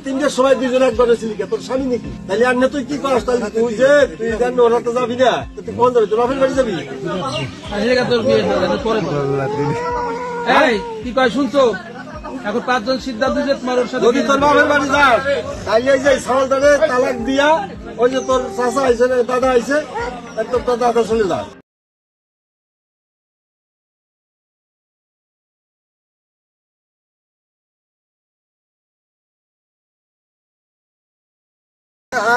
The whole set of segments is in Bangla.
তিনটের সময় দুজন একবারে ছিলি তোর স্বামী নাকি? তাহলে আর না তুই কি করাস? তাহলে তুই যে তুই জানি ওরা তো যাবি না, তুই কোন যাবি? তোর বাপের বাড়ি যাবি? কি কয় শুনছো? এখন 5 জন সিদ্ধান্ত দিয়েছে তোমার ওর সাথে। যদি তোর বাপের বাড়ি যাস তাহলে এই যে সালদারে তালাক দিয়া ওই যে তোর চাচা আইছে না দাদা আইছে তোর দাদা চলে যা।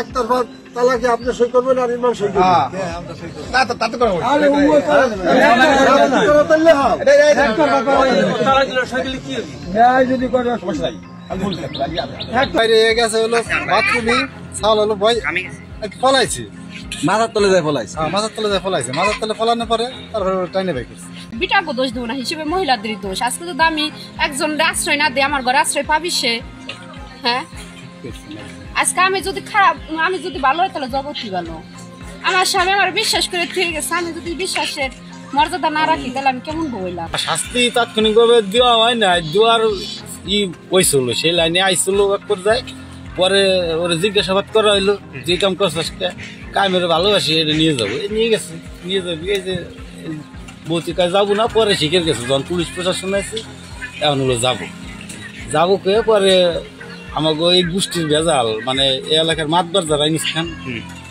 একতরফা তালাকে আপনি সই করবেন আর ইমাম সই করবেন। ফলাইছি মাথার তলে যায় ফলাইছে, মাথার তলে যায় ফলাইছে, মাথার তলে ফলানোর পরে তারপরে টাইনে বাই করছে। বিটাকে দোষ দেবো না, হিসেবে মহিলাদেরই দোষ। আজকে যদি আমি একজন আশ্রয় না দিই, আমার ঘরে আশ্রয় পাবি সে? হ্যাঁ, আজকে আমি যদি খারাপ, আমি যদি ভালো হয় তাহলে জগৎ কি ভালো। আমার স্বামী আমার বিশ্বাস করে ঠিক আছে, আমি যদি বিশ্বাসের মর্যাদা না রাখি তাহলে আমি কেমন বইলাম? শাস্তি তাৎক্ষণিকভাবে দেওয়া হয় না, দেওয়ার হয়েছিল সেই লাইনে আইছিল পর্যায়ে। পরে ওরা জিজ্ঞাসাবাদ করা হইলো যে কাম করছিস কামের ভালোবাসি এটা নিয়ে যাবো, নিয়ে গেছে, নিয়ে যাবি। এই যে বৌতি কাজ যাবো না, পরে শিখে গেছে যখন পুলিশ প্রশাসন আছে এখন হলো যাবো কে। পরে আমাকে এই গোষ্ঠীর ভেজাল মানে এই এলাকার মাতবার যারা ইনিস খান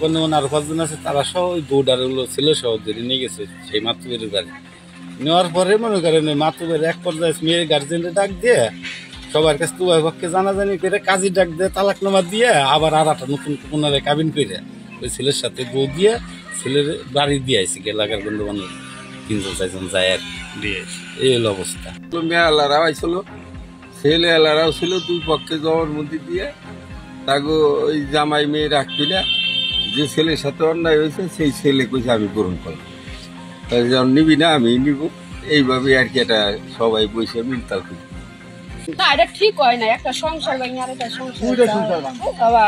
বন্ধু আরো 5 জন আছে, তারা সহ ওই বউডার হলো ছিল সহ ধরে নিয়ে গেছে সেই মাতৃবের বাড়ি। নেওয়ার পরে মনে করেন ওই মাতৃবের এক পর্যায়ে মেয়ের গার্জেনকে ডাক দিয়ে সবার কাছে তো পক্ষে জানাজানি করে কাজী ডাক দিয়ে তালাকনামা দিয়ে আবার আর একটা নতুন পুনরায় কাবিন করে ওই ছেলের সাথে বউ দিয়ে ছেলের বাড়ি দিয়ে আইসি এলাকার বন্ধু বান্ধব 3-4 জন যায় আর দিয়ে। এই হলো অবস্থা। মেয়েলারাও আইছিল, ছেলে এলারাও ছিল, দুই পক্ষে জবানবন্দি দিয়ে তাকে ওই জামাই মেয়ে রাখবি না, যে ছেলের সাথে অন্যায় হয়েছে সেই ছেলে কইছে আমি পূরণ করবো, তাই যখন নিবি না আমি নিব। এইভাবে আর কি এটা সবাই বসে মিলতাল করি। না, এটা ঠিক হয় না, একটা সংসার ভাঙে আর একটা সংসার। বাবা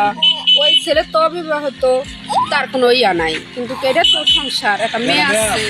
ওই ছেলে তো অবিবাহিত, তার কোনো ইয়া নাই, কিন্তু এটা তো সংসার, একটা মেয়ে আছে।